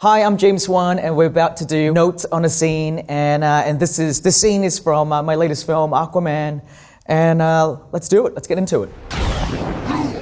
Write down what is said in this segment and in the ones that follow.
Hi, I'm James Wan, and we're about to do notes on a scene, and this scene is from my latest film, Aquaman, and let's do it. Let's get into it. You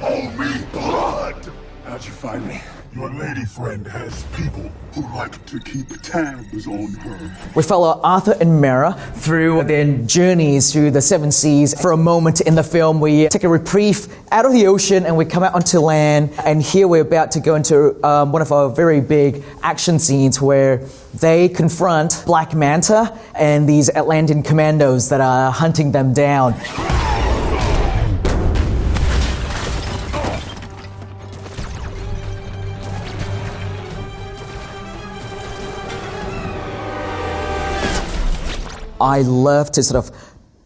owe me blood! How'd you find me? Your lady friend has people who like to keep tabs on her. We follow Arthur and Mera through their journeys through the seven seas. For a moment in the film, we take a reprieve out of the ocean and we come out onto land. And here we're about to go into one of our very big action scenes where they confront Black Manta and these Atlantean commandos that are hunting them down. I love to sort of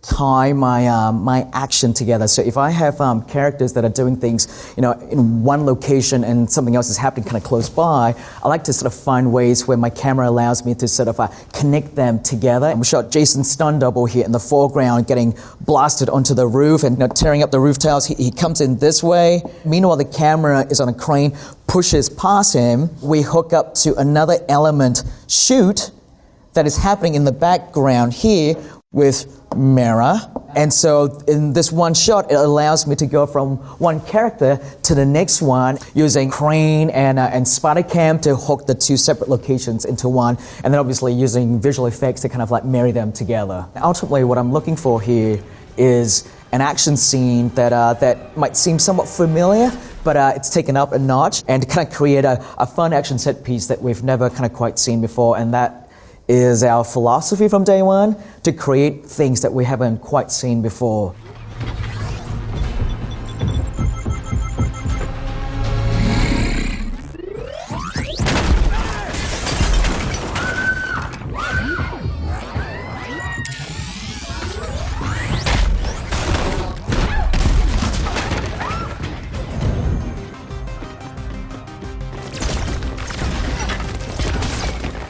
tie my action together. So if I have characters that are doing things, in one location and something else is happening kind of close by, I like to sort of find ways where my camera allows me to sort of connect them together. And we shot Jason's stunt double here in the foreground, getting blasted onto the roof and tearing up the roof tiles. He comes in this way. Meanwhile, the camera is on a crane, pushes past him. We hook up to another element shoot that is happening in the background here with Mera. And so in this one shot, it allows me to go from one character to the next one using crane and spider cam to hook the two separate locations into one, and then obviously using visual effects to kind of like marry them together. Ultimately, what I'm looking for here is an action scene that might seem somewhat familiar, but it's taken up a notch, and to kind of create a fun action set piece that we've never kind of quite seen before, and that is our philosophy from day one, to create things that we haven't quite seen before.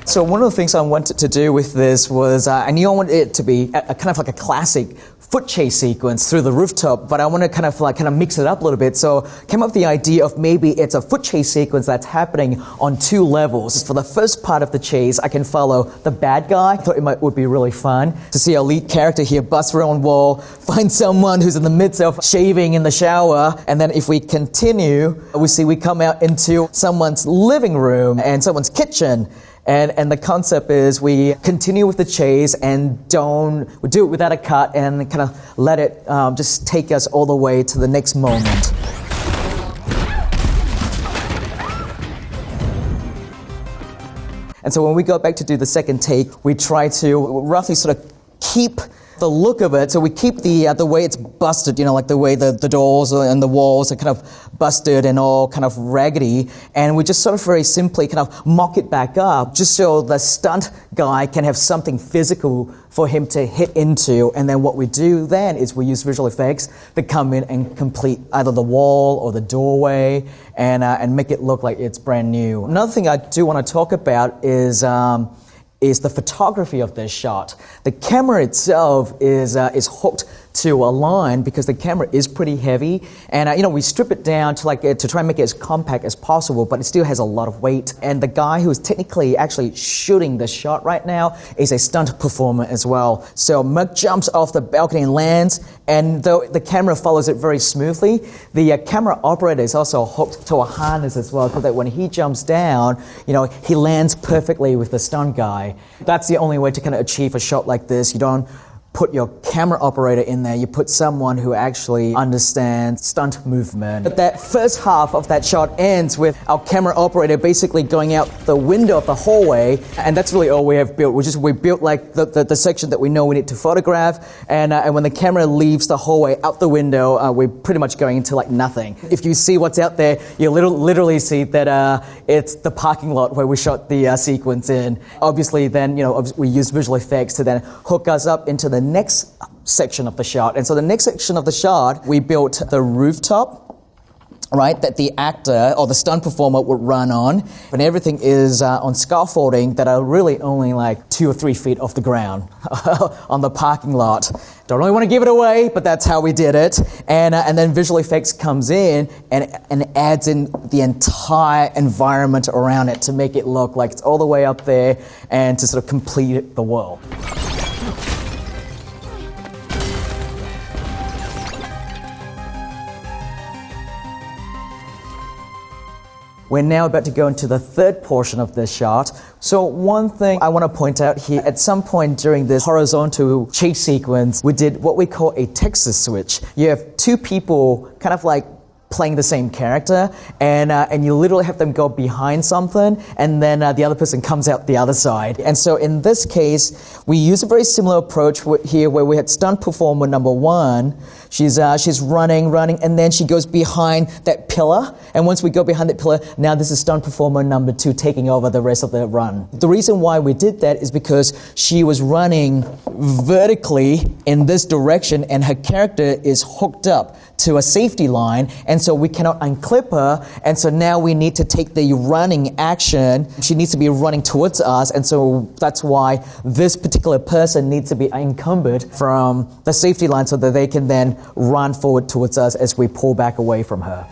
So one of the things I wanted to do with this was, I knew I wanted it to be a kind of like a classic foot chase sequence through the rooftop, but I want to kind of mix it up a little bit. So came up with the idea of maybe it's a foot chase sequence that's happening on two levels. For the first part of the chase, I can follow the bad guy. I thought it would be really fun to see our lead character here bust around one wall, find someone who's in the midst of shaving in the shower, and then if we continue, we come out into someone's living room and someone's kitchen. And the concept is we continue with the chase and we do it without a cut and kind of let it just take us all the way to the next moment. And so when we go back to do the second take, we try to roughly sort of keep the look of it, so we keep the way it's busted, like the way the doors and the walls are kind of busted and all kind of raggedy, and we just sort of very simply kind of mock it back up, just so the stunt guy can have something physical for him to hit into. And then what we do then is we use visual effects that come in and complete either the wall or the doorway and make it look like it's brand new. Another thing I do want to talk about is the photography of this shot. The camera itself is hooked to a line because the camera is pretty heavy, and we strip it down to try and make it as compact as possible, but it still has a lot of weight. And the guy who is technically actually shooting the shot right now is a stunt performer as well. So Merc jumps off the balcony and lands, and though the camera follows it very smoothly, the camera operator is also hooked to a harness as well, so that when he jumps down, he lands perfectly with the stunt guy. That's the only way to kind of achieve a shot like this. You don't put your camera operator in there, you put someone who actually understands stunt movement. But that first half of that shot ends with our camera operator basically going out the window of the hallway, and that's really all we have built. We built like the section that we know we need to photograph, and when the camera leaves the hallway out the window, we're pretty much going into like nothing. If you see what's out there, you literally see that it's the parking lot where we shot the sequence in. Obviously then, we use visual effects to then hook us up into the next section of the shot. And so the next section of the shot, we built the rooftop right, that the actor or the stunt performer would run on. And everything is on scaffolding that are really only like 2 or 3 feet off the ground on the parking lot. Don't really want to give it away, but that's how we did it. And then visual effects comes in and adds in the entire environment around it to make it look like it's all the way up there and to sort of complete the world. We're now about to go into the third portion of this shot. So one thing I want to point out here, at some point during this horizontal chase sequence, we did what we call a Texas switch. You have two people kind of like playing the same character, and you literally have them go behind something, and then the other person comes out the other side. And so in this case, we use a very similar approach here, where we had stunt performer number 1. She's running, and then she goes behind that pillar. And once we go behind that pillar, now this is stunt performer number 2 taking over the rest of the run. The reason why we did that is because she was running vertically in this direction, and her character is hooked up to a safety line, and so we cannot unclip her, and so now we need to take the running action. She needs to be running towards us, and so that's why this particular person needs to be encumbered from the safety line so that they can then run forward towards us as we pull back away from her.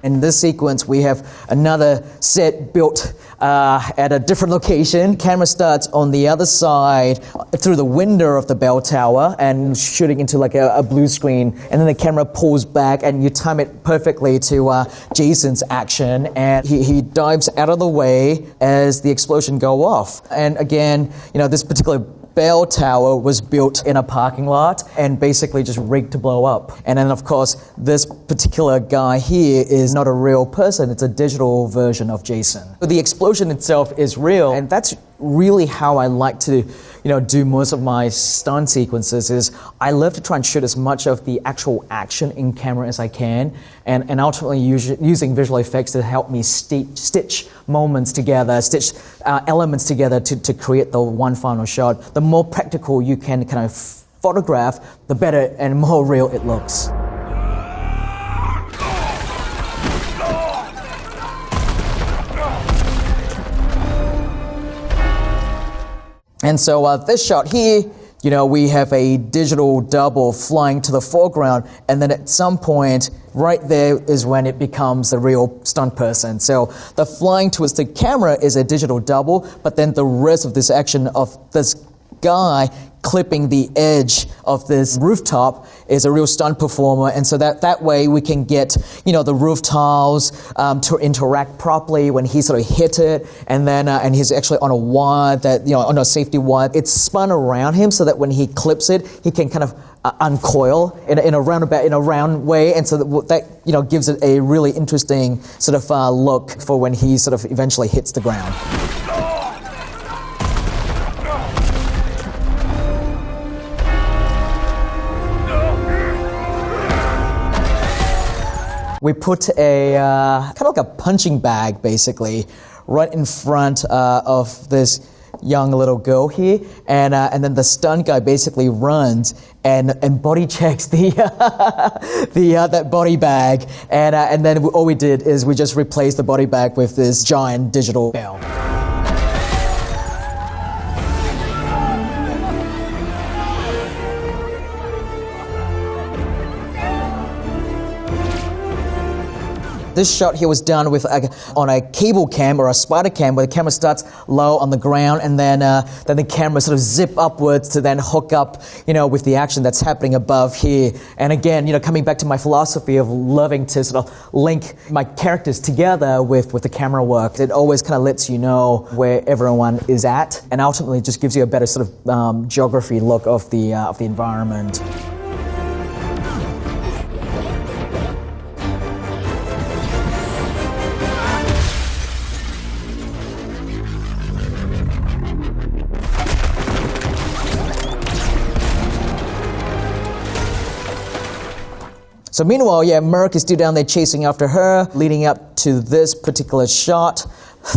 In this sequence, we have another set built at a different location. Camera starts on the other side through the window of the bell tower and shooting into like a blue screen. And then the camera pulls back and you time it perfectly to Jason's action. And he dives out of the way as the explosion go off. And again, this particular bell tower was built in a parking lot and basically just rigged to blow up. And then of course, this particular guy here is not a real person, it's a digital version of Jason. The explosion itself is real, and that's really how I like to do most of my stunt sequences. Is I love to try and shoot as much of the actual action in camera as I can, and ultimately using visual effects to help me stitch moments together, stitch elements together to create the one final shot. The more practical you can kind of photograph, the better and more real it looks. And so this shot here, we have a digital double flying to the foreground, and then at some point, right there is when it becomes the real stunt person. So the flying towards the camera is a digital double, but then the rest of this action of this guy clipping the edge of this rooftop is a real stunt performer, and so that way we can get the roof tiles to interact properly when he sort of hit it, and then and he's actually on a wire that on a safety wire. It's spun around him so that when he clips it, he can kind of uncoil in a round way, and so that gives it a really interesting sort of look for when he sort of eventually hits the ground. We put a kind of like a punching bag, basically, right in front of this young little girl here, and then the stunt guy basically runs and body checks the that body bag, and then all we did is we just replaced the body bag with this giant digital bell. This shot here was done with on a cable cam or a spider cam, where the camera starts low on the ground, and then the camera sort of zip upwards to then hook up, with the action that's happening above here. And again, coming back to my philosophy of loving to sort of link my characters together with the camera work, it always kind of lets you know where everyone is at, and ultimately just gives you a better sort of geography look of the environment. So meanwhile, yeah, Merc is still down there chasing after her, leading up to this particular shot.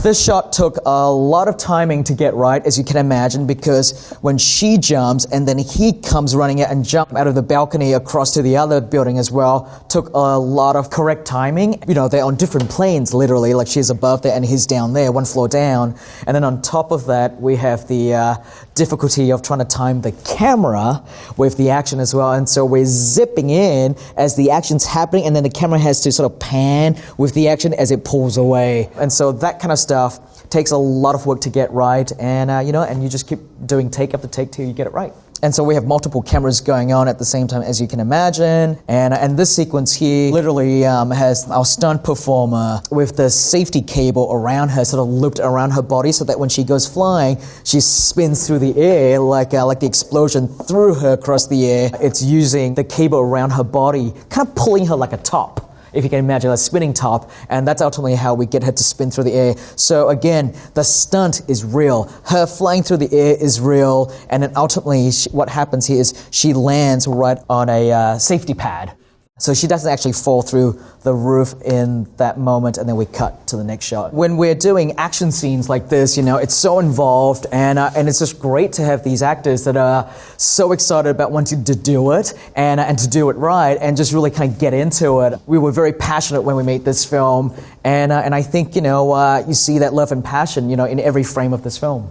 This shot took a lot of timing to get right, as you can imagine, because when she jumps and then he comes running out and jump out of the balcony across to the other building as well, took a lot of correct timing. You know, they're on different planes, literally, like she's above there and he's down there, one floor down. And then on top of that, we have the difficulty of trying to time the camera with the action as well. And so we're zipping in as the action's happening, and then the camera has to sort of pan with the action as it pulls away. And so that kind of stuff takes a lot of work to get right, and and you just keep doing take after take till you get it right. And so we have multiple cameras going on at the same time, as you can imagine. And this sequence here literally has our stunt performer with the safety cable around her, sort of looped around her body, so that when she goes flying, she spins through the air like the explosion threw her across the air. It's using the cable around her body, kind of pulling her like a top, if you can imagine, a spinning top, and that's ultimately how we get her to spin through the air. So again, the stunt is real. Her flying through the air is real, and then ultimately what happens here is she lands right on a safety pad. So she doesn't actually fall through the roof in that moment, and then we cut to the next shot. When we're doing action scenes like this, it's so involved, and it's just great to have these actors that are so excited about wanting to do it and to do it right, and just really kind of get into it. We were very passionate when we made this film, and I think you see that love and passion in every frame of this film.